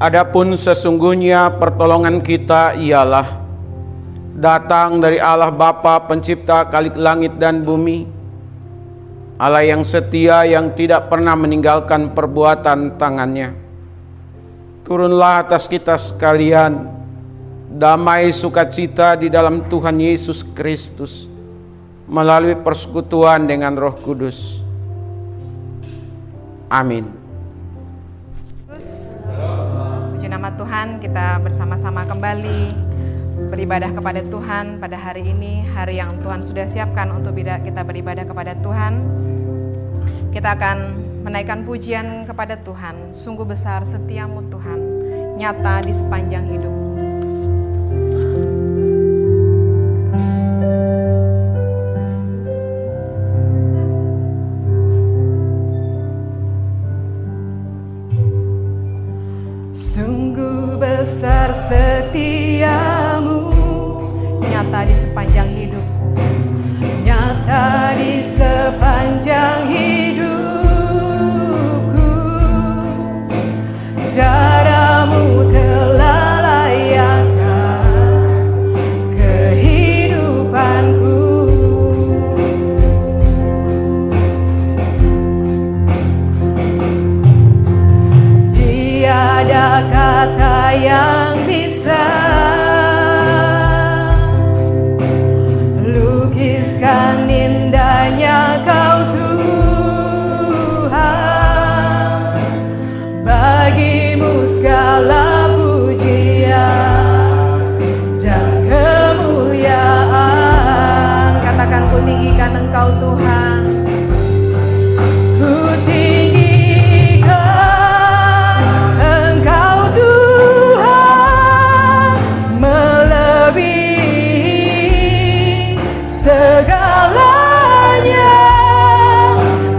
Adapun sesungguhnya pertolongan kita ialah datang dari Allah Bapa pencipta kalik langit dan bumi, Allah yang setia yang tidak pernah meninggalkan perbuatan tangannya. Turunlah atas kita sekalian damai sukacita di dalam Tuhan Yesus Kristus melalui persekutuan dengan Roh Kudus. Amin. Puji nama Tuhan, kita bersama-sama kembali beribadah kepada Tuhan pada hari ini, hari yang Tuhan sudah siapkan untuk kita beribadah kepada Tuhan. Kita akan menaikkan pujian kepada Tuhan. Sungguh besar setiamu Tuhan, nyata di sepanjang hidup. Sungguh besar setiamu, nyata di sepanjang hidupku, nyata di sepanjang hidupku. Darahmu telah layakkan kehidupanku. Tiada kata yang bisa lukiskan indahnya Kau Tuhan. Bagimu segala pujian dan kemuliaan. Katakan, ku tinggikan Engkau Tuhan. Ku tinggikan Engkau Tuhan, melebihi segalanya,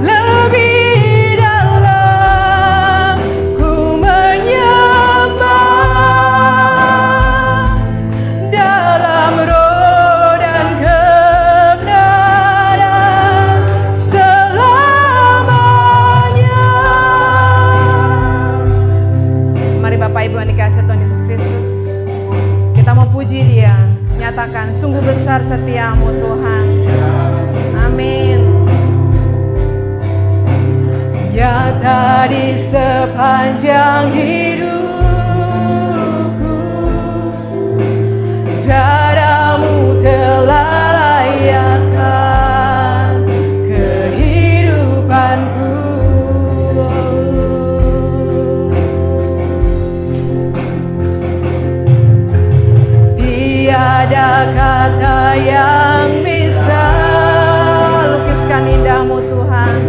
lebih dalam ku menyembah, dalam roh dan kebenaran selamanya. Mari Bapak Ibu yang dikasihi Tuhan Yesus Kristus, kita mau puji Dia, nyatakan sungguh besar setiamu Tuhan. Amin. Nyata di sepanjang hidupku, darahmu telah layakkan kehidupanku. Tiada kata yang bisa lukiskan indahmu Tuhan,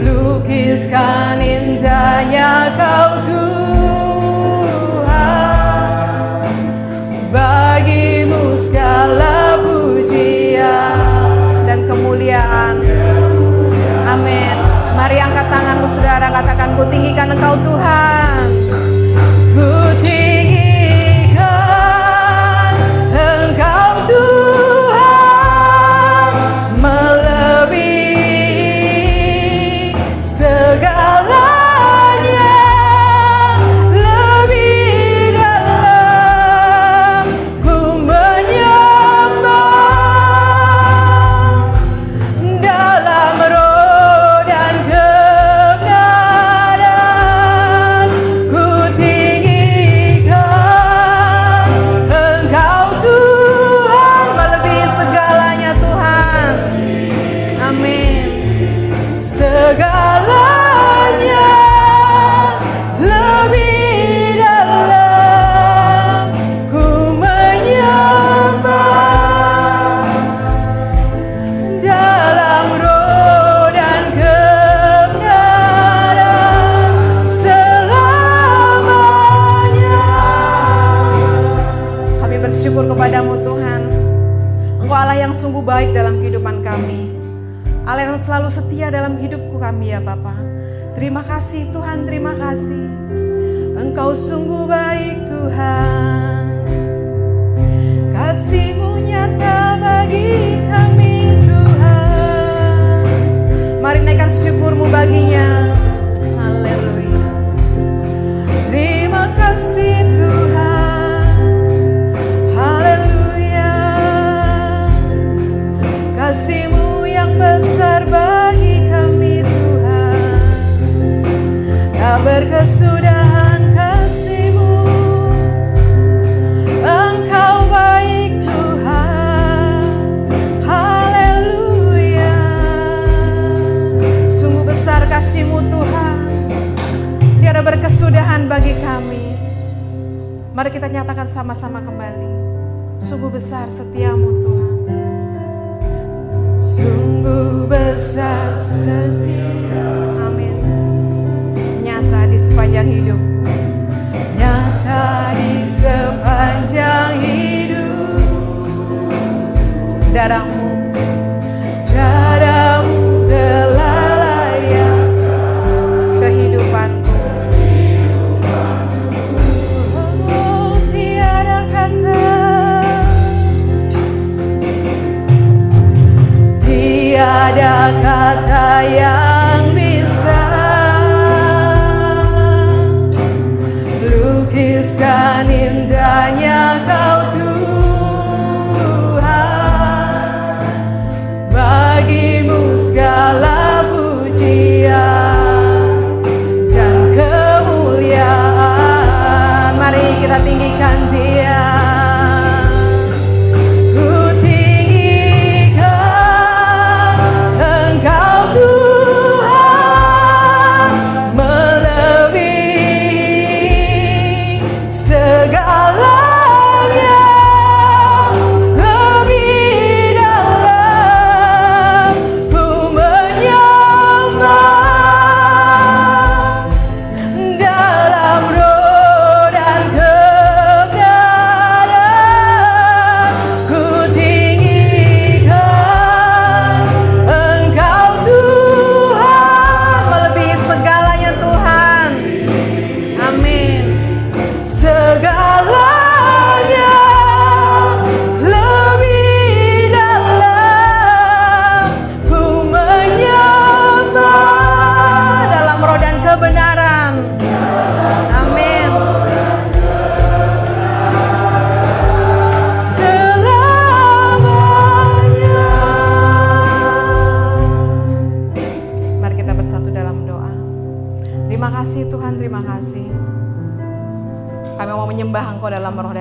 lukiskan indahnya Kau Tuhan. Bagimu segala pujian dan kemuliaan. Amin. Mari angkat tanganmu saudara, katakan, ku tinggikan Engkau Tuhan. Ku tinggikan Engkau Tuhan, melebihi segalanya, lebih dalam ku menyembah, dalam roh dan kebenaran ku tinggikan Engkau Tuhan, melebihi segalanya Tuhan. Amin. Segalanya, lebih dalam ku menyembah, dalam roh dan kebenaran selamanya. Kami bersyukur kepadamu Tuhan. Engkau Allah yang sungguh baik dalam kehidupan kami, Allah yang selalu setia dalam hidupku kami ya Bapa. Terima kasih Tuhan, terima kasih. Engkau sungguh baik Tuhan. Kasih-Mu nyata bagi kami Tuhan. Mari naikkan syukur-Mu baginya. Haleluya. Terima kasih nyatakan sama-sama kembali. Sungguh besar setiamu Tuhan. Sungguh besar setia. Amin. Nyata di sepanjang hidup. Nyata di sepanjang hidup. Darahmu telah layak kehidupanku. Oh, tiada kata yang bisa lukiskan indahnya Kau Tuhan. Bagimu segala pujian dan kemuliaan. Mari kita tinggikan Dia.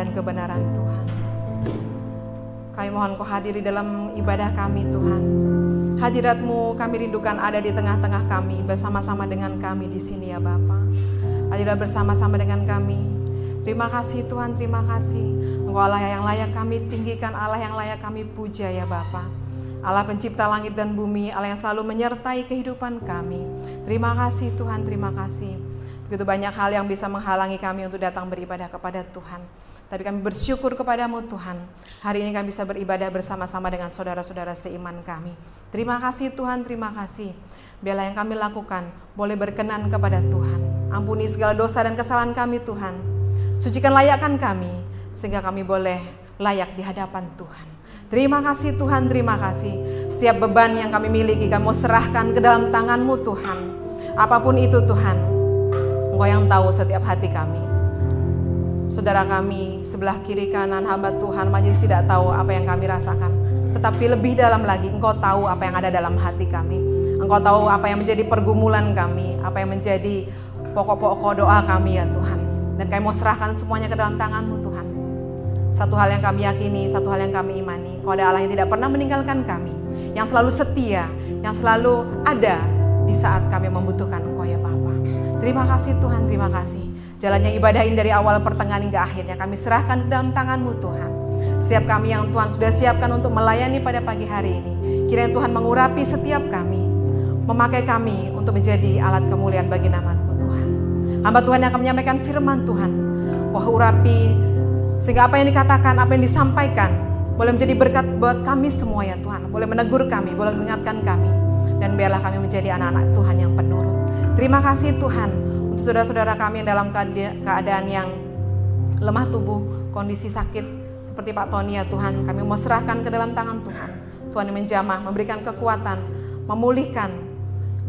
Kebenaran Tuhan. Kami mohon Kau hadir di dalam ibadah kami Tuhan. Hadirat-Mu kami rindukan ada di tengah-tengah kami, bersama-sama dengan kami di sini ya Bapa. Hadirlah bersama-sama dengan kami. Terima kasih Tuhan, terima kasih. Engkau Allah yang layak kami tinggikan, Allah yang layak kami puja ya Bapa. Allah pencipta langit dan bumi, Allah yang selalu menyertai kehidupan kami. Terima kasih Tuhan, terima kasih. Begitu banyak hal yang bisa menghalangi kami untuk datang beribadah kepada Tuhan. Tapi kami bersyukur kepadamu Tuhan. Hari ini kami bisa beribadah bersama-sama dengan saudara-saudara seiman kami. Terima kasih Tuhan, terima kasih. Biarlah yang kami lakukan boleh berkenan kepada Tuhan. Ampuni segala dosa dan kesalahan kami Tuhan. Sucikan layakkan kami, sehingga kami boleh layak di hadapan Tuhan. Terima kasih Tuhan, terima kasih. Setiap beban yang kami miliki, kami mau serahkan ke dalam tangan-Mu Tuhan. Apapun itu Tuhan, Engkau yang tahu setiap hati kami. Saudara kami sebelah kiri kanan hamba Tuhan majelis tidak tahu apa yang kami rasakan. Tetapi lebih dalam lagi Engkau tahu apa yang ada dalam hati kami. Engkau tahu apa yang menjadi pergumulan kami, apa yang menjadi pokok-pokok doa kami ya Tuhan. Dan kami mau serahkan semuanya ke dalam tangan-Mu Tuhan. Satu hal yang kami yakini, satu hal yang kami imani, Engkau ada Allah yang tidak pernah meninggalkan kami, yang selalu setia, yang selalu ada di saat kami membutuhkan Engkau ya Bapa. Terima kasih Tuhan, terima kasih. Jalannya ibadah ini dari awal pertengahan hingga akhirnya kami serahkan ke dalam tangan-Mu Tuhan. Setiap kami yang Tuhan sudah siapkan untuk melayani pada pagi hari ini, kiranya Tuhan mengurapi setiap kami, memakai kami untuk menjadi alat kemuliaan bagi nama-Mu Tuhan. Hamba Tuhan yang akan menyampaikan firman Tuhan, Kau urapi sehingga apa yang dikatakan, apa yang disampaikan boleh menjadi berkat buat kami semua ya Tuhan. Boleh menegur kami, boleh mengingatkan kami, dan biarlah kami menjadi anak-anak Tuhan yang penurut. Terima kasih Tuhan. Saudara-saudara kami yang dalam keadaan yang lemah tubuh, kondisi sakit seperti Pak Tony ya Tuhan, kami mau serahkan ke dalam tangan Tuhan. Tuhan yang menjamah, memberikan kekuatan, memulihkan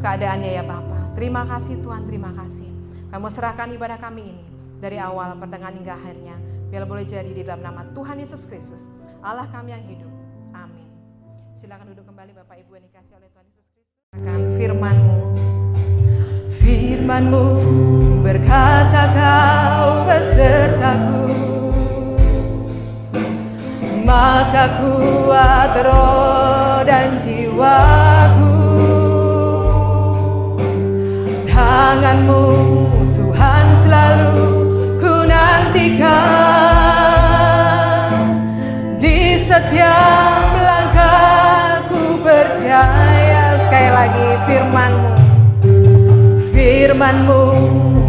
keadaannya ya Bapa. Terima kasih Tuhan, terima kasih. Kami mau serahkan ibadah kami ini dari awal, pertengahan hingga akhirnya. Biar boleh jadi di dalam nama Tuhan Yesus Kristus, Allah kami yang hidup. Amin. Silakan duduk kembali Bapak Ibu yang dikasihi oleh Tuhan Yesus Kristus. Akan firman-Mu. Firman-Mu berkata Kau besertaku, maka kuat roh dan jiwaku. Tangan-Mu Tuhan selalu ku nantikan. bagi firman-Mu. Firman-Mu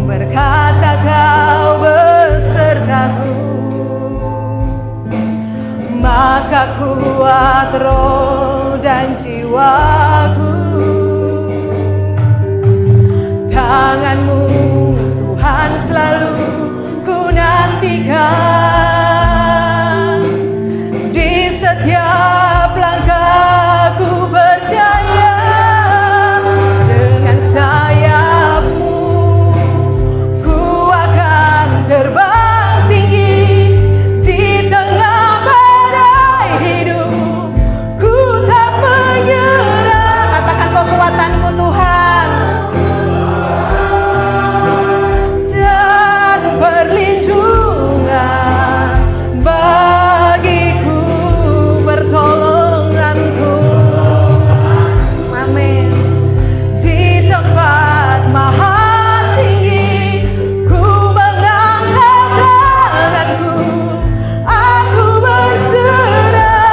berkata Kau besertaku, maka kuat roh dan jiwaku. Tangan-Mu Tuhan selalu ku nantikan, di setiap langkahku percaya. Dengan sayap-Mu ku akan terbang tinggi di tengah badai hidup. Ku tak menyerah. Katakan kekuatan-Mu Tuhan, dan perlindungan bagiku, pertolonganku. Amin. Di tempat maha tinggi ku mengangkat tanganku, aku berserah.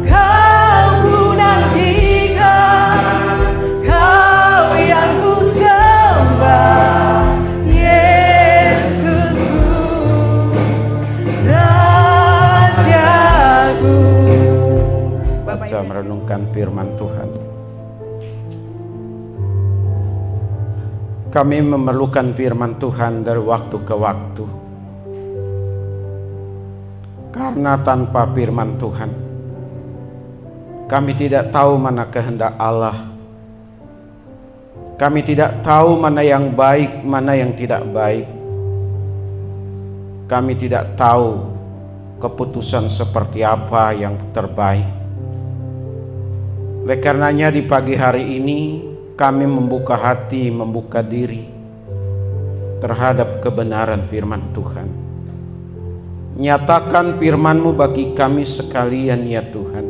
Kau ku nantikan, Kau yang ku sembah, Yesusku, Rajaku. Bapak Baca Ibu. merenungkan firman Tuhan. Kami memerlukan firman Tuhan dari waktu ke waktu. Karena tanpa firman Tuhan, kami tidak tahu mana kehendak Allah. Kami tidak tahu mana yang baik, mana yang tidak baik. Kami tidak tahu keputusan seperti apa yang terbaik. Oleh karenanya di pagi hari ini kami membuka hati, membuka diri terhadap kebenaran firman Tuhan. Nyatakan firman-Mu bagi kami sekalian ya Tuhan,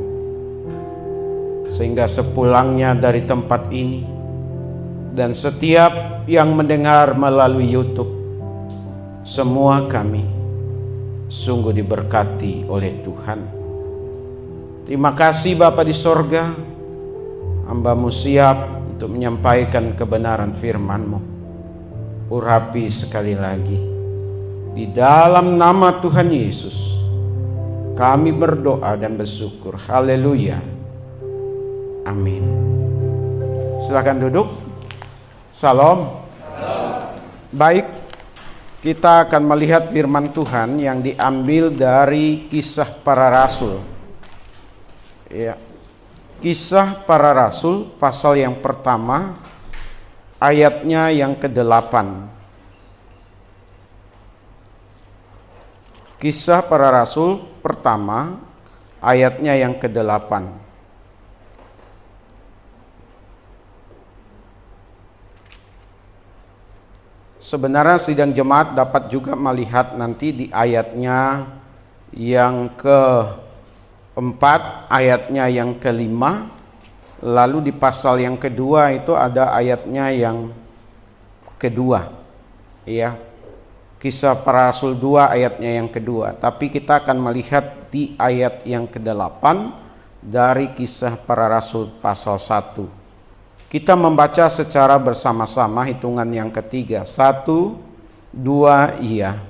sehingga sepulangnya dari tempat ini dan setiap yang mendengar melalui YouTube, semua kami sungguh diberkati oleh Tuhan. Terima kasih Bapa di sorga, hamba-Mu siap untuk menyampaikan kebenaran firman-Mu. Urapi sekali lagi, di dalam nama Tuhan Yesus kami berdoa dan bersyukur. Haleluya, amin. Silakan duduk. Salam. Baik, kita akan melihat firman Tuhan yang diambil dari Kisah Para Rasul. Ya. Kisah Para Rasul pasal yang pertama, ayatnya yang ke-8. Kisah Para Rasul pertama, ayatnya yang ke-8. Sebenarnya sidang jemaat dapat juga melihat nanti di ayatnya yang ke-4, ayatnya yang ke-5, lalu di pasal yang kedua itu ada ayatnya yang kedua, ya. Kisah Para Rasul 2 ayatnya yang kedua. Tapi kita akan melihat di ayat yang ke-8 dari Kisah Para Rasul pasal 1. Kita membaca secara bersama-sama hitungan yang ketiga. 1, 2, iya.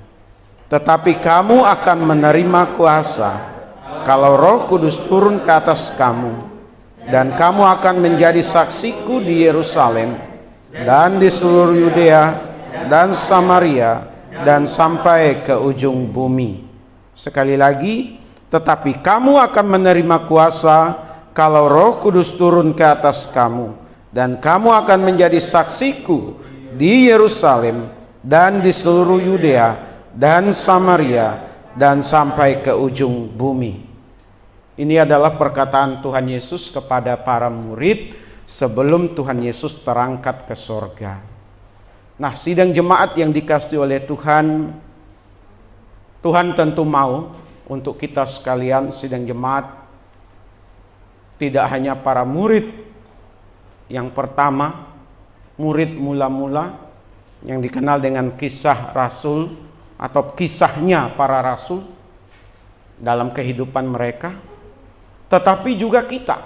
Tetapi kamu akan menerima kuasa kalau Roh Kudus turun ke atas kamu, dan kamu akan menjadi saksiku di Yerusalem dan di seluruh Yudea dan Samaria dan sampai ke ujung bumi. Sekali lagi, tetapi kamu akan menerima kuasa kalau Roh Kudus turun ke atas kamu, dan kamu akan menjadi saksiku di Yerusalem dan di seluruh Yudea dan Samaria dan sampai ke ujung bumi. Ini adalah perkataan Tuhan Yesus kepada para murid sebelum Tuhan Yesus terangkat ke sorga. Nah, sidang jemaat yang dikasihi oleh Tuhan, Tuhan tentu mau untuk kita sekalian sidang jemaat, tidak hanya para murid yang pertama, murid mula-mula yang dikenal dengan kisah rasul atau kisahnya para rasul dalam kehidupan mereka, tetapi juga kita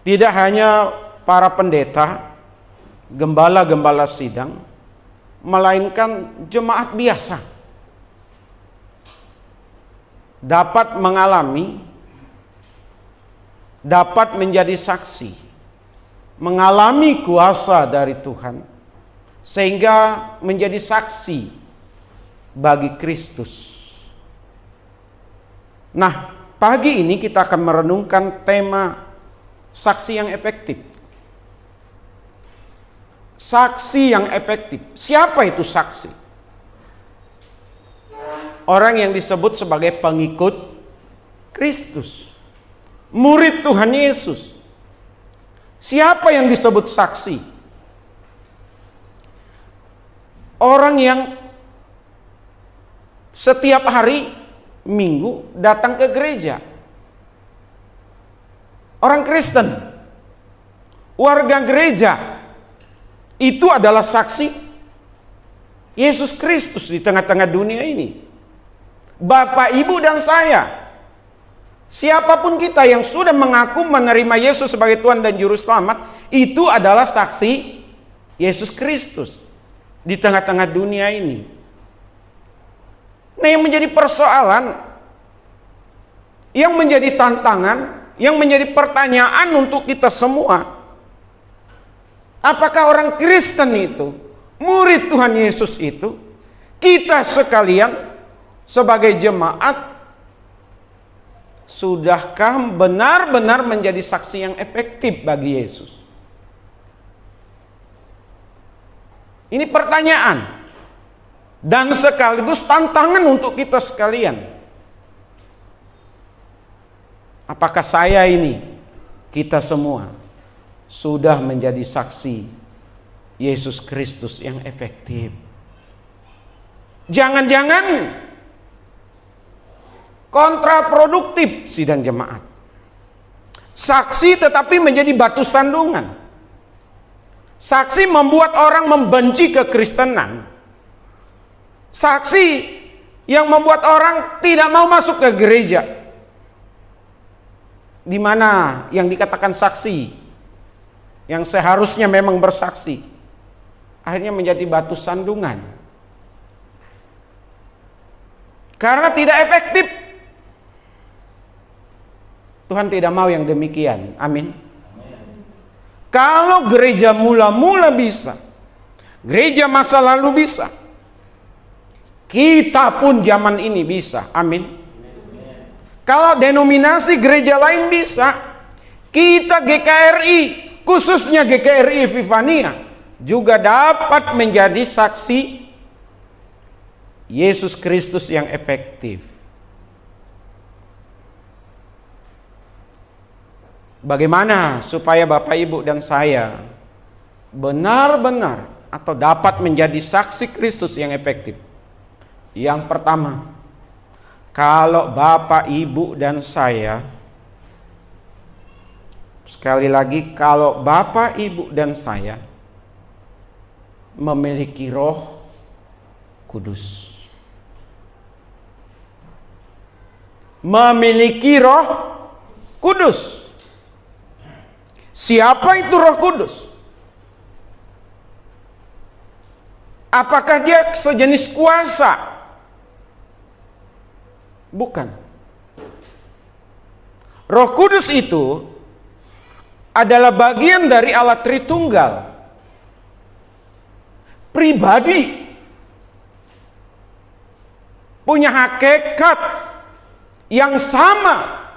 Tidak hanya para pendeta, gembala-gembala sidang, melainkan jemaat biasa dapat mengalami, dapat menjadi saksi, mengalami kuasa dari Tuhan, sehingga menjadi saksi bagi Kristus. Nah, pagi ini kita akan merenungkan tema saksi yang efektif. Saksi yang efektif. Siapa itu saksi? Orang yang disebut sebagai pengikut Kristus, murid Tuhan Yesus. Siapa yang disebut saksi? Orang yang setiap hari Minggu datang ke gereja. Orang Kristen, warga gereja, itu adalah saksi Yesus Kristus di tengah-tengah dunia ini. Bapak, Ibu, dan saya, siapapun kita yang sudah mengaku menerima Yesus sebagai Tuhan dan Juru Selamat, itu adalah saksi Yesus Kristus di tengah-tengah dunia ini. Nah, yang menjadi persoalan, yang menjadi tantangan, yang menjadi pertanyaan untuk kita semua, apakah orang Kristen itu, murid Tuhan Yesus itu, kita sekalian sebagai jemaat, sudahkah benar-benar menjadi saksi yang efektif bagi Yesus? Ini pertanyaan dan sekaligus tantangan untuk kita sekalian. Apakah saya ini, kita semua sudah menjadi saksi Yesus Kristus yang efektif? Jangan-jangan kontraproduktif sidang jemaat. Saksi tetapi menjadi batu sandungan. Saksi membuat orang membenci kekristenan. Saksi yang membuat orang tidak mau masuk ke gereja. Di mana yang dikatakan saksi, yang seharusnya memang bersaksi, akhirnya menjadi batu sandungan. Karena tidak efektif. Tuhan tidak mau yang demikian. Amin. Kalau gereja mula-mula bisa, gereja masa lalu bisa, kita pun zaman ini bisa. Amin. Kalau denominasi gereja lain bisa, kita GKRI, khususnya GKRI Epifania, juga dapat menjadi saksi Yesus Kristus yang efektif. Bagaimana supaya Bapak, Ibu, dan saya benar-benar atau dapat menjadi saksi Kristus yang efektif? Yang pertama, kalau Bapak, Ibu, dan saya, sekali lagi, kalau Bapak, Ibu, dan saya memiliki Roh Kudus, memiliki Roh Kudus. Siapa itu Roh Kudus? Apakah dia sejenis kuasa? Bukan. Roh Kudus itu adalah bagian dari Allah Tritunggal, pribadi, punya hakikat yang sama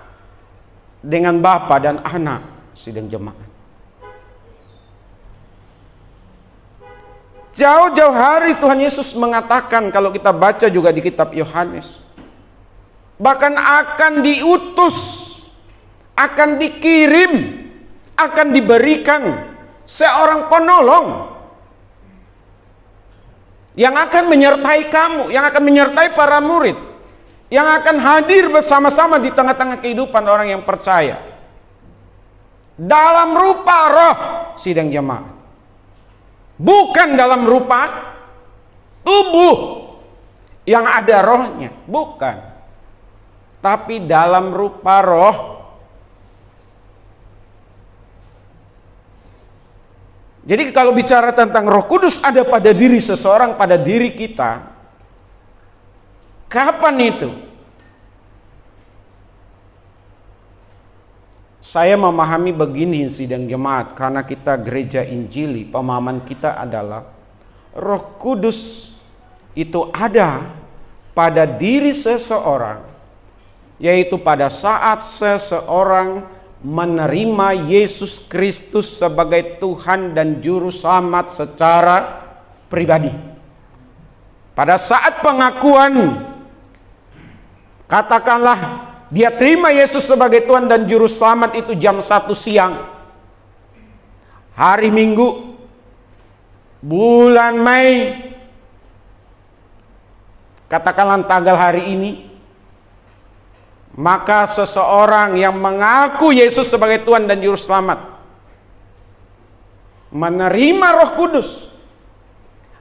dengan Bapa dan Anak. Sidang jemaat, jauh-jauh hari Tuhan Yesus mengatakan, kalau kita baca juga di kitab Yohanes, bahkan akan diutus, akan dikirim, akan diberikan seorang penolong yang akan menyertai kamu, yang akan menyertai para murid, yang akan hadir bersama-sama di tengah-tengah kehidupan orang yang percaya. Dalam rupa roh, sidang jemaat, bukan dalam rupa tubuh yang ada rohnya, bukan, tapi dalam rupa roh. Jadi kalau bicara tentang Roh Kudus ada pada diri seseorang, pada diri kita, kapan itu? Saya memahami begini sidang jemaat, karena kita gereja Injili, pemahaman kita adalah Roh Kudus itu ada pada diri seseorang, yaitu pada saat seseorang menerima Yesus Kristus sebagai Tuhan dan Juru Selamat secara pribadi. Pada saat pengakuan, katakanlah dia terima Yesus sebagai Tuhan dan Juru Selamat itu jam 1 siang, hari Minggu, bulan Mei, katakanlah tanggal hari ini, maka seseorang yang mengaku Yesus sebagai Tuhan dan Juru Selamat menerima Roh Kudus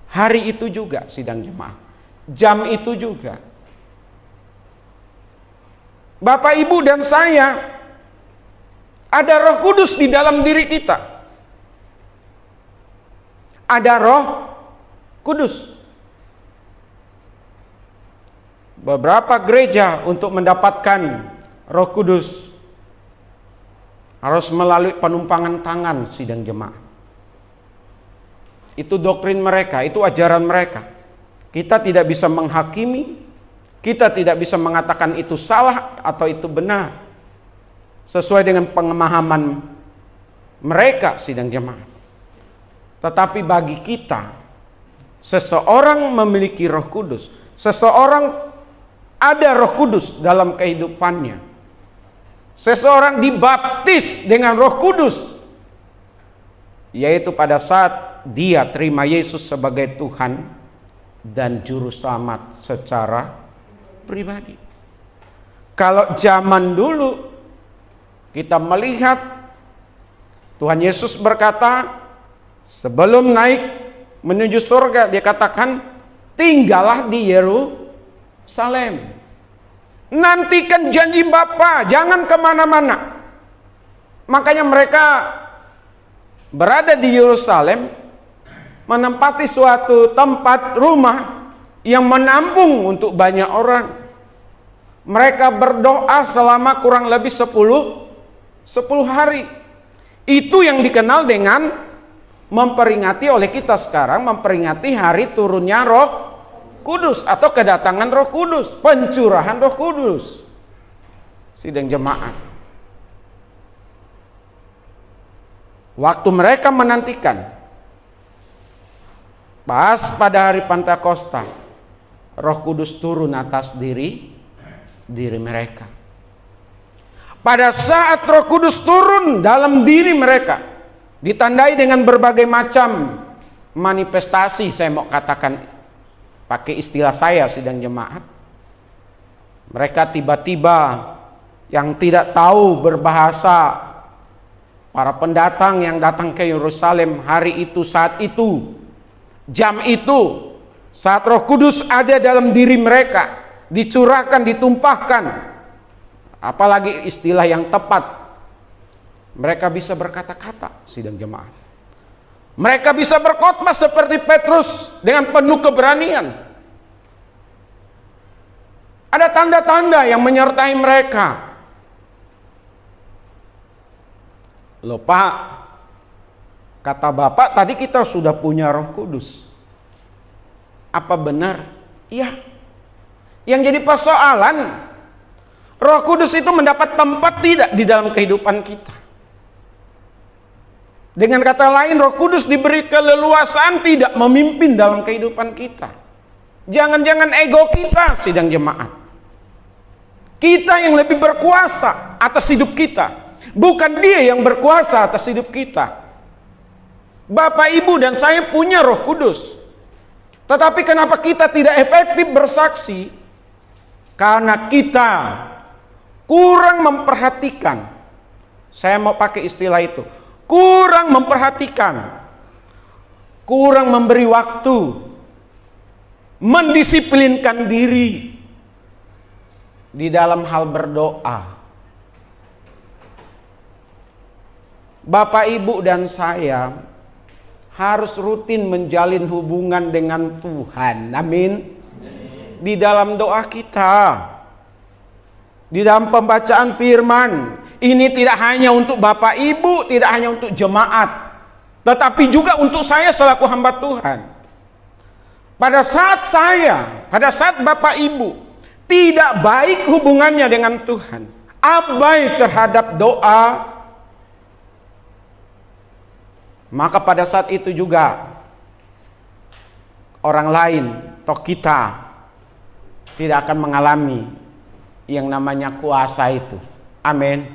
hari itu juga, sidang jemaat, jam itu juga. Bapak, Ibu, dan saya ada Roh Kudus di dalam diri kita. Ada Roh Kudus. Beberapa gereja untuk mendapatkan Roh Kudus harus melalui penumpangan tangan, sidang jemaat. Itu doktrin mereka, itu ajaran mereka. Kita tidak bisa menghakimi, kita tidak bisa mengatakan itu salah atau itu benar, sesuai dengan pemahaman mereka, sidang jemaat. Tetapi bagi kita, seseorang memiliki Roh Kudus, seseorang ada Roh Kudus dalam kehidupannya, seseorang dibaptis dengan Roh Kudus, yaitu pada saat dia terima Yesus sebagai Tuhan dan Juru Selamat secara pribadi. Kalau zaman dulu kita melihat Tuhan Yesus berkata sebelum naik menuju surga, dia katakan tinggallah di Yerusalem, nantikan janji Bapa, jangan kemana-mana. Makanya mereka berada di Yerusalem, menempati suatu tempat rumah yang menampung untuk banyak orang. Mereka berdoa selama kurang lebih 10 hari. Itu yang dikenal dengan memperingati oleh kita sekarang, memperingati hari turunnya Roh Kudus atau kedatangan Roh Kudus, pencurahan Roh Kudus. Sidang jemaat, waktu mereka menantikan, pas pada hari Pentakosta, Roh Kudus turun atas diri mereka. Pada saat Roh Kudus turun dalam diri mereka, ditandai dengan berbagai macam manifestasi, saya mau katakan pakai istilah saya, sidang jemaat. Mereka tiba-tiba yang tidak tahu berbahasa, para pendatang yang datang ke Yerusalem hari itu, saat itu, jam itu, saat Roh Kudus ada dalam diri mereka, dicurahkan, ditumpahkan, apalagi istilah yang tepat, mereka bisa berkata-kata, sidang jemaat. Mereka bisa berkhotbah seperti Petrus dengan penuh keberanian. Ada tanda-tanda yang menyertai mereka. Loh Pak, kata Bapak tadi kita sudah punya Roh Kudus. Apa benar? Iya. Yang jadi persoalan, Roh Kudus itu mendapat tempat tidak di dalam kehidupan kita. Dengan kata lain, Roh Kudus diberi keleluasaan tidak memimpin dalam kehidupan kita. Jangan-jangan ego kita, sidang jemaat. Kita yang lebih berkuasa atas hidup kita, bukan dia yang berkuasa atas hidup kita. Bapak, Ibu, dan saya punya Roh Kudus. Tetapi kenapa kita tidak efektif bersaksi? Karena kita kurang memperhatikan. Saya mau pakai istilah itu. Kurang memperhatikan, kurang memberi waktu, mendisiplinkan diri di dalam hal berdoa. Bapak, Ibu, dan saya harus rutin menjalin hubungan dengan Tuhan. Amin. Di dalam doa kita, di dalam pembacaan firman, ini tidak hanya untuk Bapak Ibu, tidak hanya untuk jemaat, tetapi juga untuk saya selaku hamba Tuhan. Pada saat Bapak Ibu tidak baik hubungannya dengan Tuhan, abai terhadap doa, maka pada saat itu juga orang lain atau kita tidak akan mengalami yang namanya kuasa itu. Amin.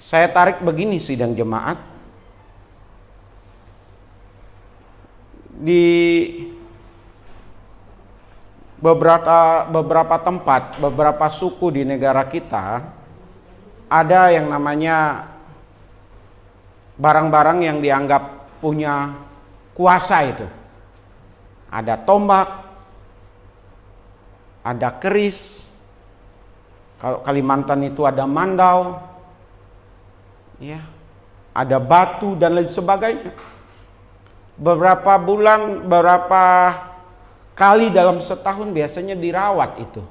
Saya tarik begini sidang jemaat. Di beberapa tempat, beberapa suku di negara kita, ada yang namanya barang-barang yang dianggap punya kuasa itu. Ada tombak, ada keris. Kalau Kalimantan itu ada mandau, ya, ada batu dan lain sebagainya. Beberapa kali dalam setahun biasanya dirawat itu.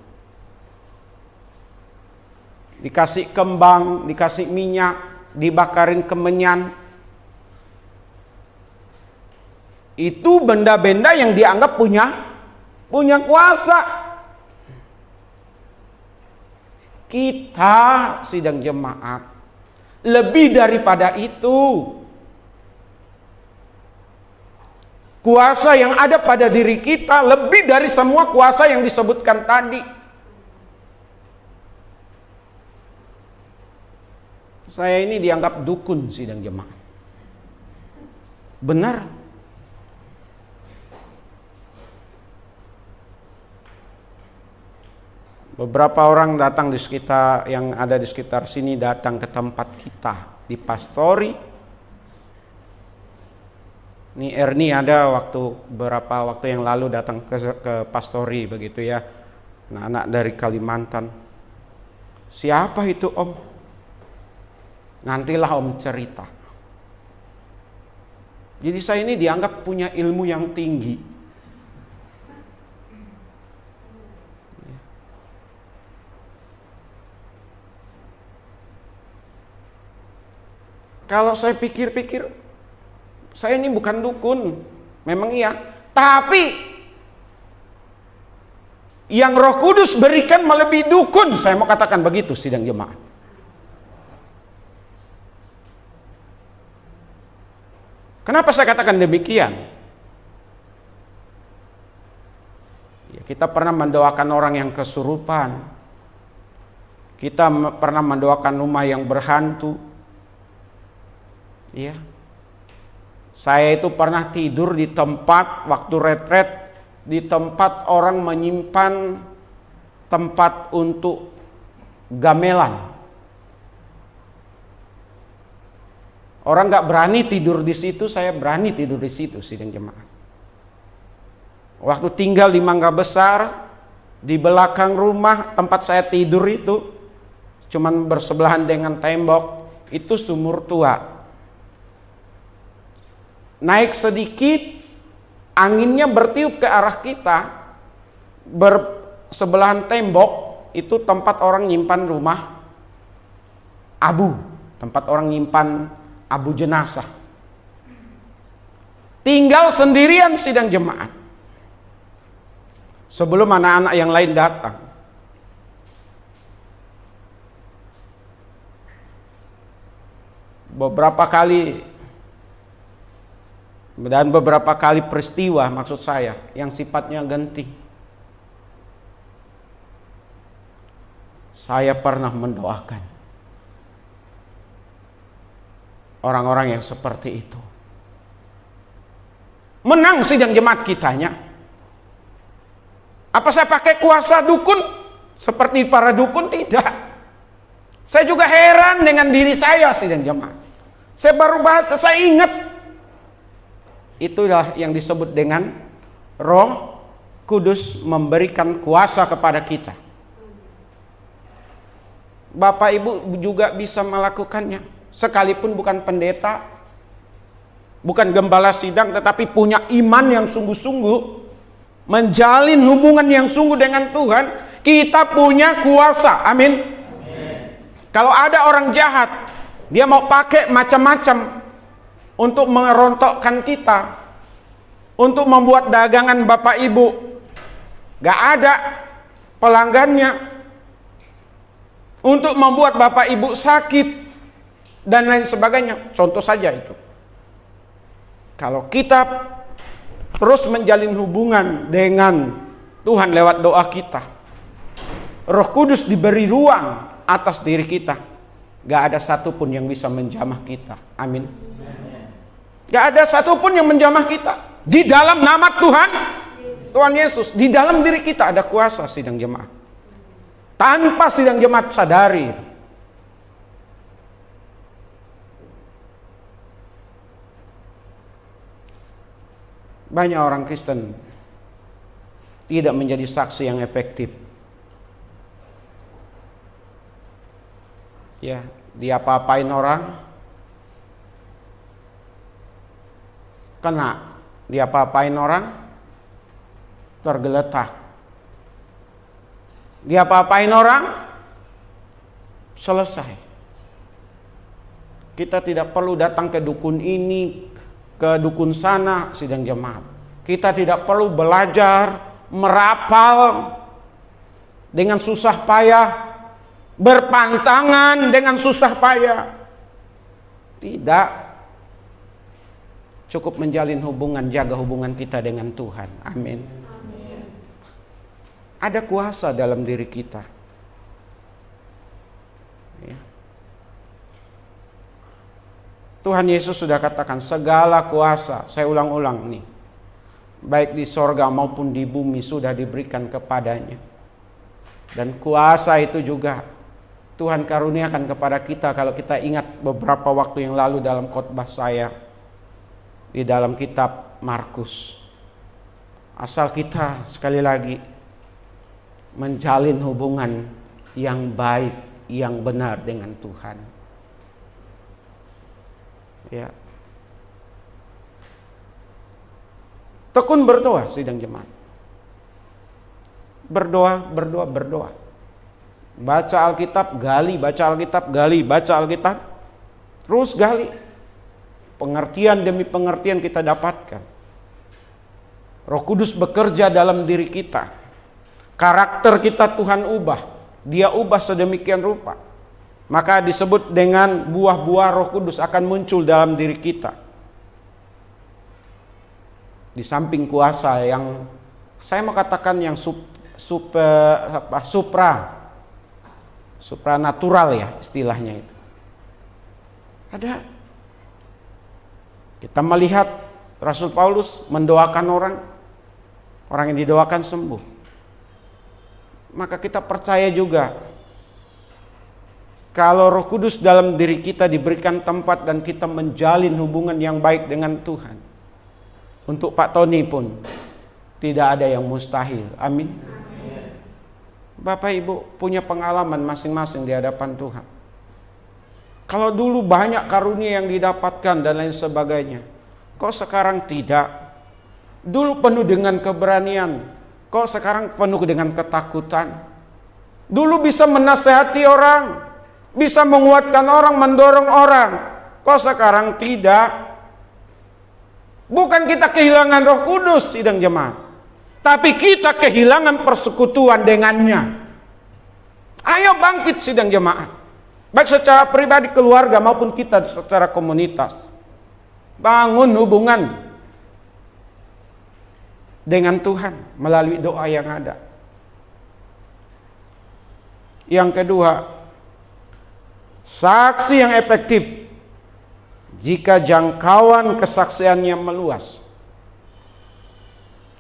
Dikasih kembang, dikasih minyak, dibakarin kemenyan. Itu benda-benda yang dianggap punya kuasa. Kita sidang jemaat lebih daripada itu. Kuasa yang ada pada diri kita lebih dari semua kuasa yang disebutkan tadi. Saya ini dianggap dukun sidang jemaat. Benar. Beberapa orang datang yang ada di sekitar sini datang ke tempat kita di pastori. Ini Ernie ada beberapa waktu yang lalu datang ke pastori begitu ya. Anak-anak dari Kalimantan. Siapa itu Om? Nantilah Om cerita. Jadi saya ini dianggap punya ilmu yang tinggi. Kalau saya pikir-pikir, saya ini bukan dukun, memang iya. Tapi yang Roh Kudus berikan melebihi dukun, saya mau katakan begitu sidang jemaat. Kenapa saya katakan demikian? Ya, kita pernah mendoakan orang yang kesurupan. Kita pernah mendoakan rumah yang berhantu. Iya. Saya itu pernah tidur di tempat waktu retret, di tempat orang menyimpan tempat untuk gamelan. Orang nggak berani tidur di situ, saya berani tidur di situ sidang jemaat. Waktu tinggal di Mangga Besar, di belakang rumah tempat saya tidur itu, cuman bersebelahan dengan tembok, itu sumur tua. Naik sedikit, anginnya bertiup ke arah kita, bersebelahan tembok, itu tempat orang nyimpan rumah abu, tempat orang nyimpan abu jenazah. Tinggal sendirian sidang jemaat. Sebelum anak-anak yang lain datang. Beberapa kali peristiwa maksud saya yang sifatnya genting. Saya pernah mendoakan orang-orang yang seperti itu. Menang sidang jemaat kitanya. Apa saya pakai kuasa dukun seperti para dukun? Tidak. Saya juga heran dengan diri saya sidang jemaat. Saya baru bahas, saya ingat. Itulah yang disebut dengan Roh Kudus memberikan kuasa kepada kita. Bapak Ibu juga bisa melakukannya. sekalipun bukan pendeta, bukan gembala sidang, tetapi punya iman yang sungguh-sungguh, menjalin hubungan yang sungguh dengan Tuhan, kita punya kuasa. Amin. Kalau ada orang jahat, dia mau pakai macam-macam untuk mengerontokkan kita, untuk membuat dagangan Bapak Ibu gak ada pelanggannya, untuk membuat Bapak Ibu sakit dan lain sebagainya. Contoh saja itu. Kalau kita terus menjalin hubungan dengan Tuhan lewat doa kita, Roh Kudus diberi ruang atas diri kita, gak ada satupun yang bisa menjamah kita. Amin. Gak ada satupun yang menjamah kita. Di dalam nama Tuhan Yesus, di dalam diri kita ada kuasa, sidang jemaat. Tanpa sidang jemaat sadari. Banyak orang Kristen tidak menjadi saksi yang efektif. Ya, dia apa-apain orang, kena. Dia apa-apain orang, tergeletak. Dia apa-apain orang, selesai. Kita tidak perlu datang ke dukun ini, ke dukun sana, sidang jemaat. Kita tidak perlu belajar, merapal dengan susah payah, berpantangan dengan susah payah. Tidak. Cukup menjalin hubungan, jaga hubungan kita dengan Tuhan. Amin. Ada kuasa dalam diri kita. Ya. Tuhan Yesus sudah katakan segala kuasa, saya ulang-ulang nih, baik di sorga maupun di bumi sudah diberikan kepadanya. Dan kuasa itu juga Tuhan karuniakan kepada kita. Kalau kita ingat beberapa waktu yang lalu dalam khotbah saya di dalam kitab Markus, asal kita sekali lagi menjalin hubungan yang baik, yang benar dengan Tuhan. Ya. Tekun berdoa, sidang jemaat. Berdoa. Baca Alkitab, gali, baca Alkitab, gali, baca Alkitab. Terus gali. Pengertian demi pengertian kita dapatkan. Roh Kudus bekerja dalam diri kita. Karakter kita Tuhan ubah. Dia ubah sedemikian rupa. Maka disebut dengan buah-buah Roh Kudus akan muncul dalam diri kita. Di samping kuasa yang saya mau katakan yang supranatural ya istilahnya itu. Ada. Kita melihat Rasul Paulus mendoakan orang yang didoakan sembuh. Maka kita percaya juga kalau Roh Kudus dalam diri kita diberikan tempat dan kita menjalin hubungan yang baik dengan Tuhan. Untuk Pak Tony pun tidak ada yang mustahil. Amin. Bapak Ibu punya pengalaman masing-masing di hadapan Tuhan. Kalau dulu banyak karunia yang didapatkan dan lain sebagainya, kok sekarang tidak? Dulu penuh dengan keberanian, kok sekarang penuh dengan ketakutan? Dulu bisa menasehati orang, bisa menguatkan orang, mendorong orang, kok sekarang tidak? Bukan kita kehilangan Roh Kudus, sidang jemaat, tapi kita kehilangan persekutuan dengannya. Ayo bangkit, sidang jemaat. Baik secara pribadi, keluarga, maupun kita secara komunitas. Bangun hubungan dengan Tuhan melalui doa yang ada. Yang kedua, saksi yang efektif jika jangkauan kesaksiannya meluas.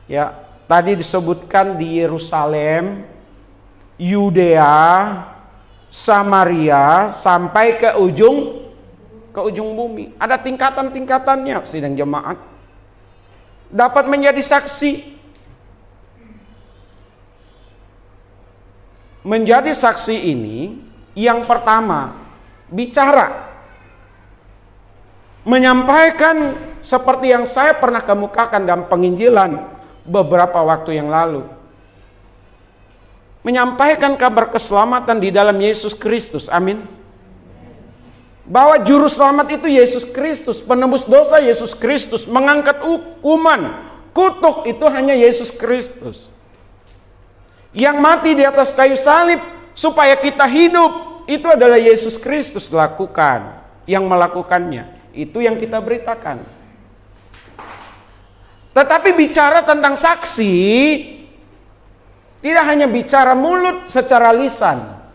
Ya, tadi disebutkan di Yerusalem, Yudea, Samaria sampai ke ujung bumi. Ada tingkatan-tingkatannya, sidang jemaat. Dapat menjadi saksi. Menjadi saksi ini yang pertama bicara. menyampaikan seperti yang saya pernah kemukakan dalam penginjilan beberapa waktu yang lalu. Menyampaikan kabar keselamatan di dalam Yesus Kristus. Amin. Bahwa juru selamat itu Yesus Kristus, penebus dosa Yesus Kristus, mengangkat hukuman, kutuk itu hanya Yesus Kristus. Yang mati di atas kayu salib supaya kita hidup, itu adalah Yesus Kristus lakukan. Yang melakukannya, itu yang kita beritakan. Tetapi bicara tentang saksi, tidak hanya bicara mulut secara lisan,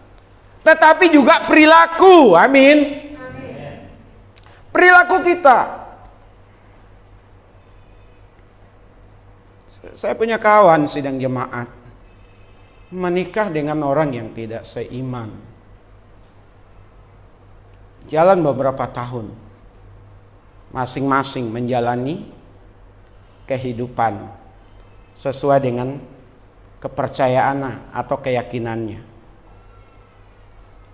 tetapi juga perilaku. Amin. Perilaku kita. Saya punya kawan sidang jemaat menikah dengan orang yang tidak seiman. Jalan beberapa tahun, masing-masing menjalani kehidupan sesuai dengan kepercayaannya atau keyakinannya.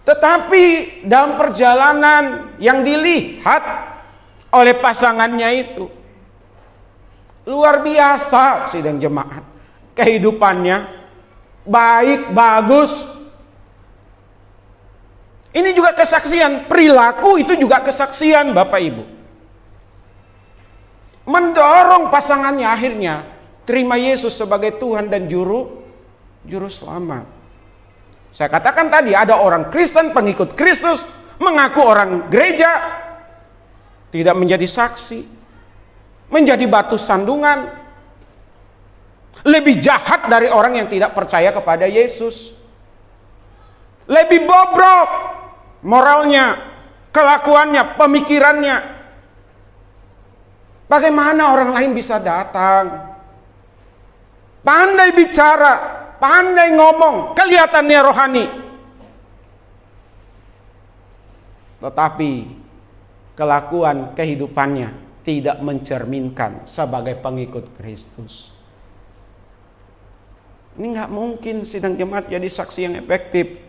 Tetapi dalam perjalanan yang dilihat oleh pasangannya itu luar biasa sidang jemaat. Kehidupannya baik, bagus. Ini juga kesaksian. Perilaku itu juga kesaksian Bapak Ibu. Mendorong pasangannya akhirnya terima Yesus sebagai Tuhan dan Juru Selamat. Saya katakan tadi ada orang Kristen, pengikut Kristus, mengaku orang gereja, tidak menjadi saksi, menjadi batu sandungan, lebih jahat dari orang yang tidak percaya kepada Yesus, lebih bobrok moralnya, kelakuannya, pemikirannya. Bagaimana orang lain bisa datang, pandai bicara, pandai ngomong, kelihatannya rohani, tetapi kelakuan kehidupannya tidak mencerminkan sebagai pengikut Kristus. Ini nggak mungkin sidang jemaat jadi saksi yang efektif.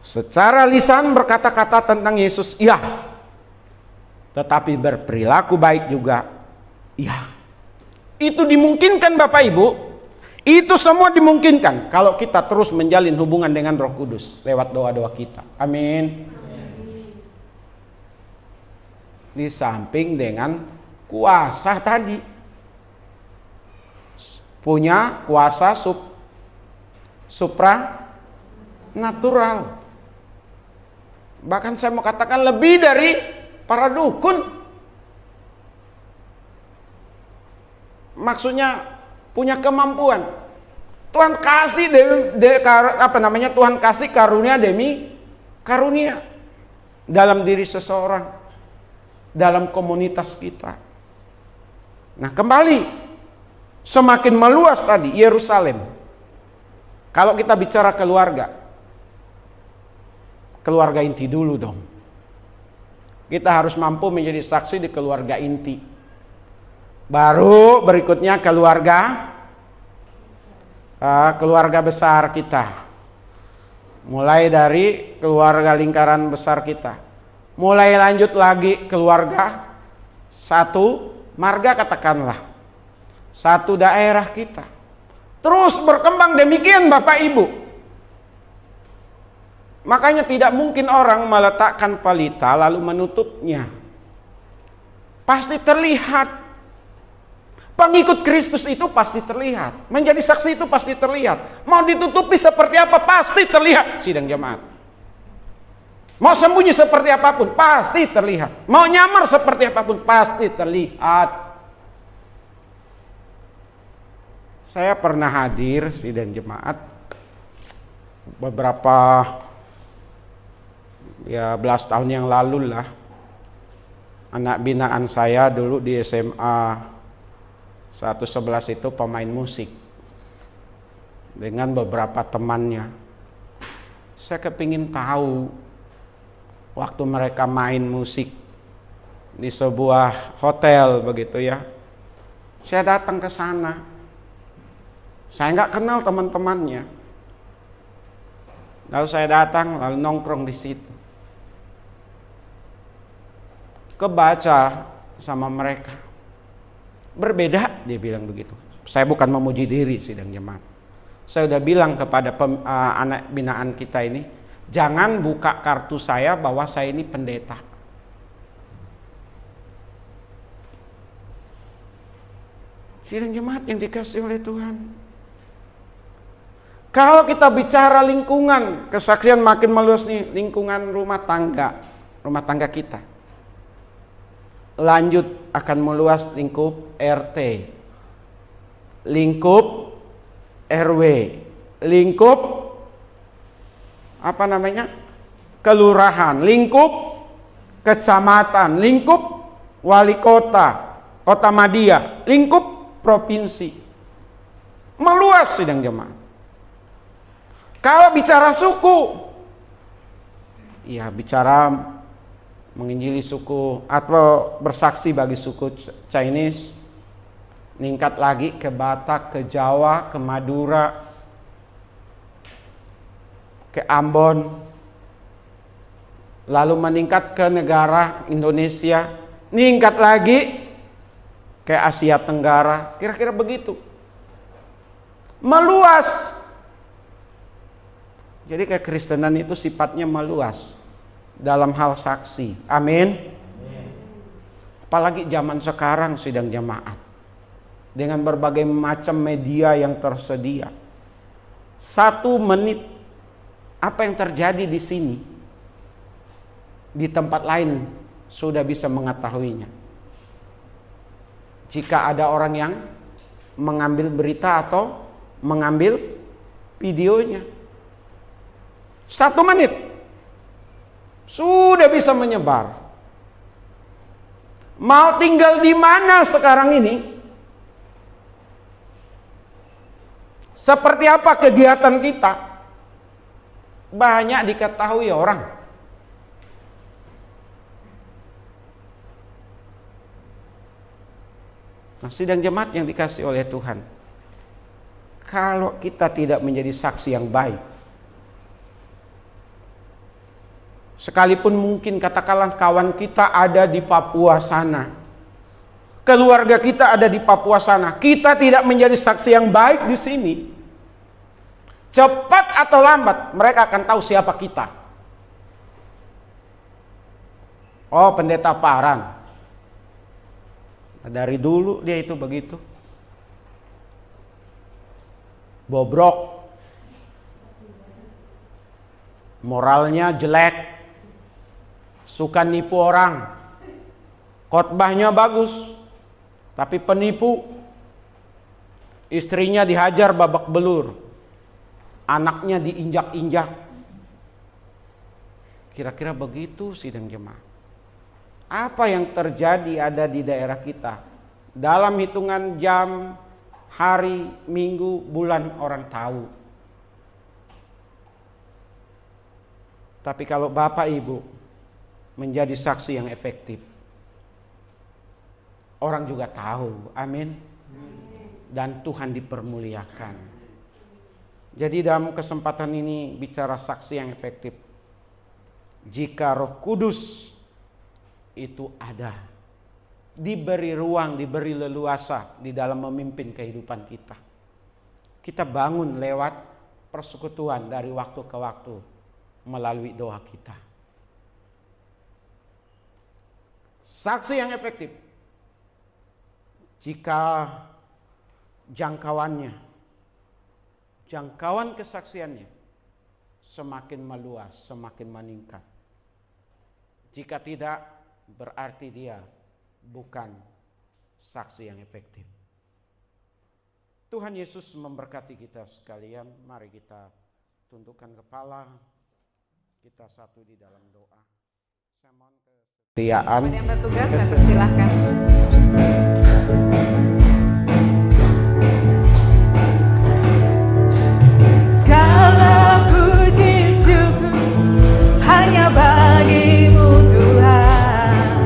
Secara lisan berkata-kata tentang Yesus, iya, tetapi berperilaku baik juga, iya. Itu dimungkinkan Bapak Ibu. Itu semua dimungkinkan kalau kita terus menjalin hubungan dengan Roh Kudus lewat doa-doa kita. Amin. Di samping dengan kuasa tadi, punya kuasa supranatural. Bahkan saya mau katakan lebih dari para dukun. Maksudnya punya kemampuan. Tuhan kasih Tuhan kasih karunia demi karunia dalam diri seseorang, dalam komunitas kita. Nah, kembali semakin meluas tadi Yerusalem. Kalau kita bicara keluarga inti dulu dong. Kita harus mampu menjadi saksi di keluarga inti. Baru berikutnya keluarga besar kita. Mulai dari keluarga lingkaran besar kita. Mulai lanjut lagi keluarga satu marga katakanlah. Satu daerah kita. Terus berkembang demikian Bapak Ibu. Makanya tidak mungkin orang meletakkan pelita lalu menutupnya. Pasti terlihat. Pengikut Kristus itu pasti terlihat. Menjadi saksi itu pasti terlihat. Mau ditutupi seperti apa pasti terlihat sidang jemaat. Mau sembunyi seperti apapun pasti terlihat. Mau nyamar seperti apapun pasti terlihat. Saya pernah hadir sidang jemaat beberapa belas tahun yang lalu lah. Anak binaan saya dulu di SMA 111 itu pemain musik dengan beberapa temannya. Saya kepingin tahu waktu mereka main musik di sebuah hotel begitu ya. Saya datang ke sana. Saya nggak kenal teman-temannya. Lalu saya datang lalu nongkrong di situ. kebaca sama mereka. Berbeda, dia bilang begitu. Saya bukan memuji diri sidang jemaat. Saya udah bilang kepada anak binaan kita ini, jangan buka kartu saya bahwa saya ini pendeta. Sidang jemaat yang dikasih oleh Tuhan. Kalau kita bicara lingkungan, kesaksian makin meluas nih, lingkungan rumah tangga kita. Lanjut akan meluas lingkup RT, lingkup RW, lingkup kelurahan, lingkup kecamatan, lingkup wali kota, kota Madia, lingkup provinsi. Meluas sidang jemaat. Kalau bicara suku, ya bicara menginjili suku atau bersaksi bagi suku Chinese, meningkat lagi ke Batak, ke Jawa, ke Madura, ke Ambon, lalu meningkat ke negara Indonesia, meningkat lagi ke Asia Tenggara, kira-kira begitu. Meluas. Jadi kekristenan itu sifatnya meluas dalam hal saksi. Amin. Apalagi zaman sekarang sidang jemaat, dengan berbagai macam media yang tersedia. 1 menit apa yang terjadi di sini, di tempat lain sudah bisa mengetahuinya. Jika ada orang yang mengambil berita atau mengambil videonya, 1 menit sudah bisa menyebar. Mau tinggal di mana sekarang ini? Seperti apa kegiatan kita? Banyak diketahui orang. Nah, sidang jemaat yang dikasih oleh Tuhan, kalau kita tidak menjadi saksi yang baik, sekalipun mungkin katakanlah kawan kita ada di Papua sana, keluarga kita ada di Papua sana, kita tidak menjadi saksi yang baik di sini, cepat atau lambat mereka akan tahu siapa kita. Oh, pendeta Paran. Dari dulu dia itu begitu. Bobrok. Moralnya jelek. Suka nipu orang. Khotbahnya bagus, tapi penipu. Istrinya dihajar babak belur. Anaknya diinjak-injak. Kira-kira begitu sidang jemaat. Apa yang terjadi ada di daerah kita? Dalam hitungan jam, hari, minggu, bulan orang tahu. Tapi kalau Bapak Ibu menjadi saksi yang efektif, orang juga tahu. Amin. Dan Tuhan dipermuliakan. Jadi dalam kesempatan ini bicara saksi yang efektif. Jika Roh Kudus itu ada, diberi ruang, diberi leluasa di dalam memimpin kehidupan kita. Kita bangun lewat persekutuan dari waktu ke waktu melalui doa kita. Saksi yang efektif jika jangkauan kesaksiannya semakin meluas, semakin meningkat. Jika tidak, berarti dia bukan saksi yang efektif. Tuhan Yesus memberkati kita sekalian. Mari kita tundukkan kepala, kita satu di dalam doa. Saya mohon kesetiaan. Ada yang bertugas, saya persilahkan. Segala puji syukur hanya bagimu Tuhan,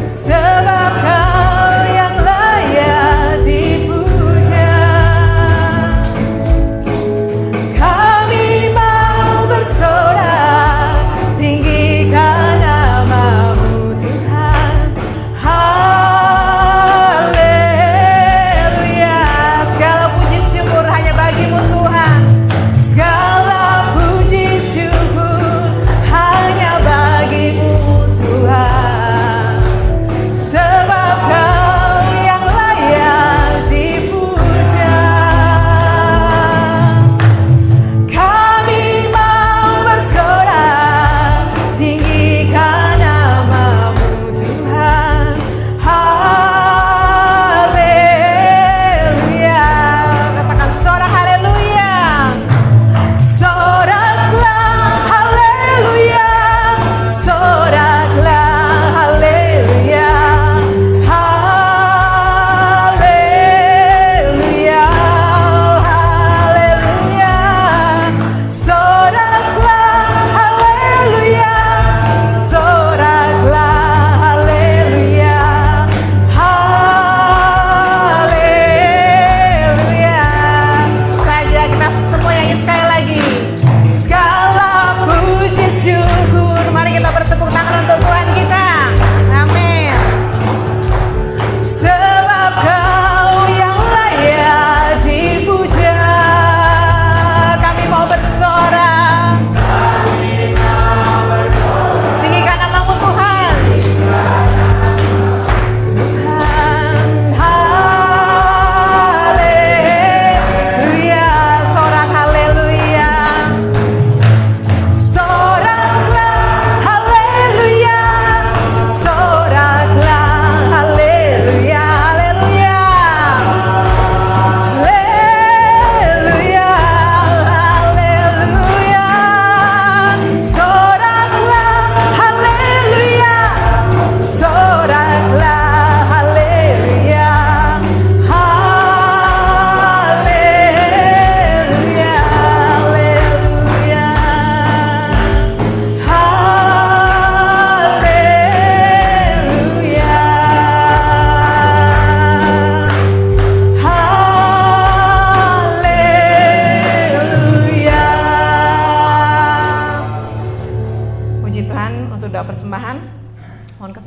sebab Kau yang layak dipuja. Kami mau bersorak tinggikan nama-Mu Tuhan,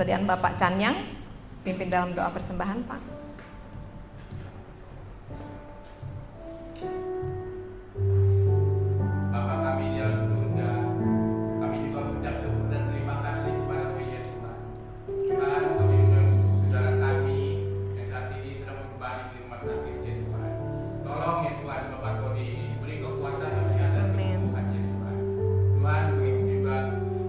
persediaan Bapak Canyang, pimpin dalam doa persembahan, Pak. Bapa kami di dalam surga, kami juga mengucap syukur dan terima kasih kepada Tuhan Tuhan. Tuhan, kami untuk saudara kami yang saat ini sedang kembali di rumah sakit ya Tuhan. Tolong ya Tuhan, Bapak Tony ini diberi kekuatan dan kesehatan Amin. Tuhan ya Tuhan. Tuhan, begitu juga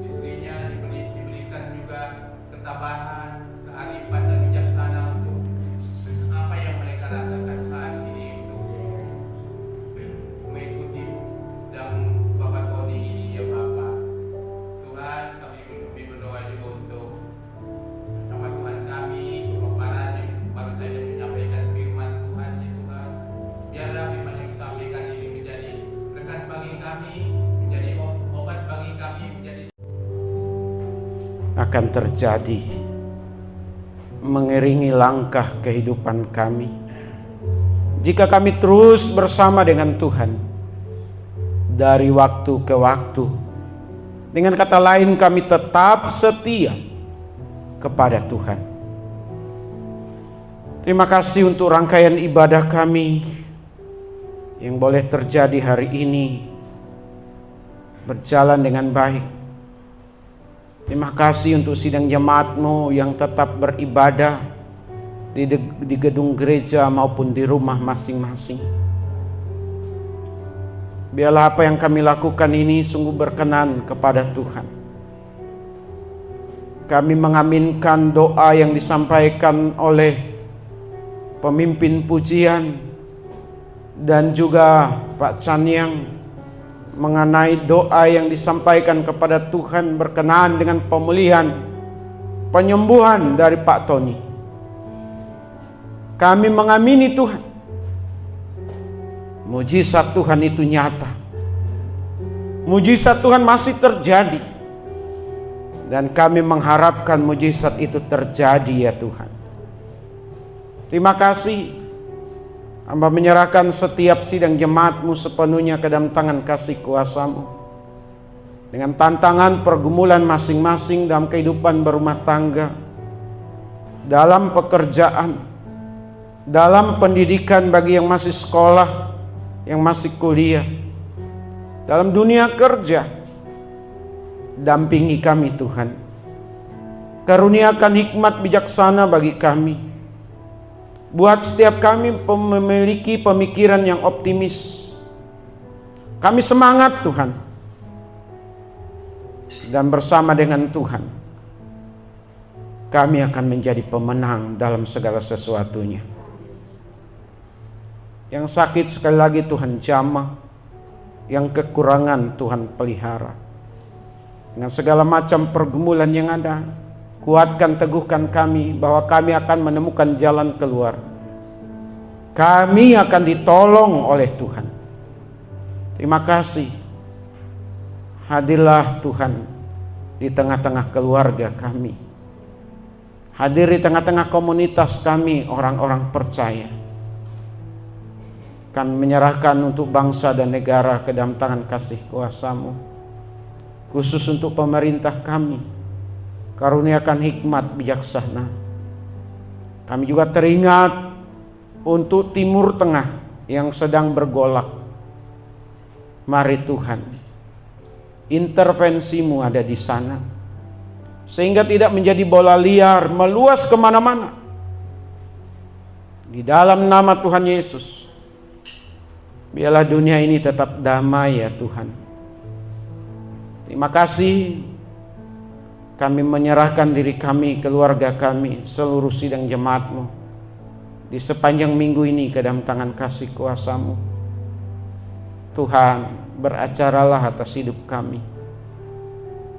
istrinya diberikan juga ketabahan, kearifan dan bijaksana untuk apa yang mereka rasakan saat ini untuk mengikuti dan Bapak Tony ini ya Bapak. Tuhan, kami berdoa juga untuk nama Tuhan kami, pemaparan yang baru saja menyampaikan firman Tuhan ya Tuhan. Biarlah firman yang disampaikan ini menjadi berkat bagi kami, menjadi obat bagi kami, menjadi akan terjadi mengiringi langkah kehidupan kami jika kami terus bersama dengan Tuhan dari waktu ke waktu. Dengan kata lain, kami tetap setia kepada Tuhan. Terima kasih untuk rangkaian ibadah kami yang boleh terjadi hari ini berjalan dengan baik. Terima kasih untuk sidang jemaat-Mu yang tetap beribadah di gedung gereja maupun di rumah masing-masing. Biarlah apa yang kami lakukan ini sungguh berkenan kepada Tuhan. Kami mengaminkan doa yang disampaikan oleh pemimpin pujian dan juga Pak Canyang mengenai doa yang disampaikan kepada Tuhan berkenaan dengan pemulihan, penyembuhan dari Pak Tony. Kami mengamini Tuhan. Mujizat Tuhan itu nyata. Mujizat Tuhan masih terjadi. Dan kami mengharapkan mujizat itu terjadi ya Tuhan. Terima kasih. Hamba menyerahkan setiap sidang jemaat-Mu sepenuhnya ke dalam tangan kasih kuasa-Mu. Dengan tantangan pergumulan masing-masing dalam kehidupan berumah tangga, dalam pekerjaan, dalam pendidikan bagi yang masih sekolah, yang masih kuliah, dalam dunia kerja, dampingi kami Tuhan. Karuniakan hikmat bijaksana bagi kami. Buat setiap kami memiliki pemikiran yang optimis. Kami semangat Tuhan. Dan bersama dengan Tuhan, kami akan menjadi pemenang dalam segala sesuatunya. Yang sakit sekali lagi Tuhan jamah. Yang kekurangan Tuhan pelihara. Dengan segala macam pergumulan yang ada, kuatkan, teguhkan kami bahwa kami akan menemukan jalan keluar. Kami akan ditolong oleh Tuhan. Terima kasih. Hadirlah Tuhan di tengah-tengah keluarga kami. Hadir di tengah-tengah komunitas kami, orang-orang percaya. Kami menyerahkan untuk bangsa dan negara ke dalam tangan kasih kuasa-Mu. Khusus untuk pemerintah kami, karuniakan hikmat bijaksana. Kami juga teringat untuk Timur Tengah yang sedang bergolak. Mari Tuhan, intervensi-Mu ada di sana, sehingga tidak menjadi bola liar meluas kemana-mana. Di dalam nama Tuhan Yesus, biarlah dunia ini tetap damai ya Tuhan. Terima kasih. Kami menyerahkan diri kami, keluarga kami, seluruh sidang jemaat-Mu di sepanjang minggu ini ke dalam tangan kasih kuasa-Mu. Tuhan, beracaralah atas hidup kami.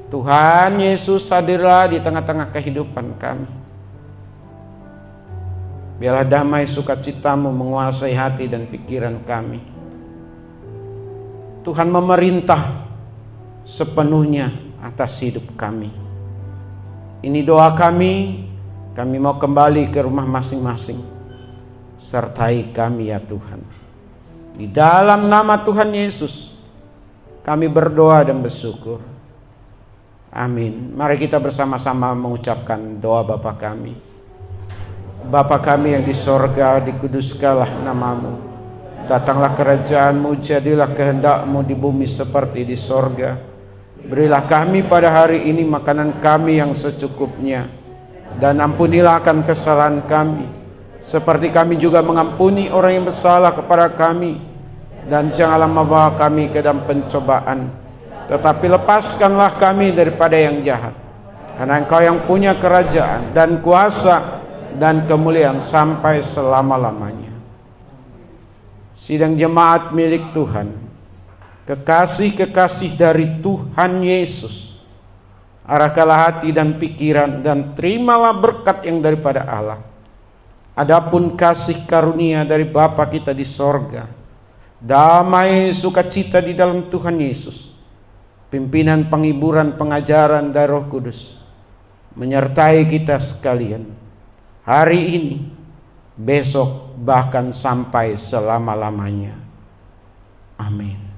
Tuhan Yesus, hadirlah di tengah-tengah kehidupan kami. Biarlah damai sukacita-Mu menguasai hati dan pikiran kami. Tuhan memerintah sepenuhnya atas hidup kami. Ini doa kami mau kembali ke rumah masing-masing. Sertai kami ya Tuhan. Di dalam nama Tuhan Yesus, kami berdoa dan bersyukur. Amin. Mari kita bersama-sama mengucapkan doa Bapa kami. Bapa kami yang di sorga, dikuduskanlah namamu. Datanglah kerajaan-Mu, jadilah kehendak-Mu di bumi seperti di sorga. Berilah kami pada hari ini makanan kami yang secukupnya. Dan ampunilah akan kesalahan kami, seperti kami juga mengampuni orang yang bersalah kepada kami. Dan janganlah membawa kami ke dalam pencobaan, tetapi lepaskanlah kami daripada yang jahat. Karena Engkau yang punya kerajaan dan kuasa dan kemuliaan sampai selama-lamanya. Sidang jemaat milik Tuhan, kekasih-kekasih dari Tuhan Yesus, arahkanlah hati dan pikiran dan terimalah berkat yang daripada Allah. Adapun kasih karunia dari Bapa kita di sorga, damai sukacita di dalam Tuhan Yesus, pimpinan penghiburan pengajaran dari Roh Kudus menyertai kita sekalian hari ini, besok, bahkan sampai selama-lamanya. Amin.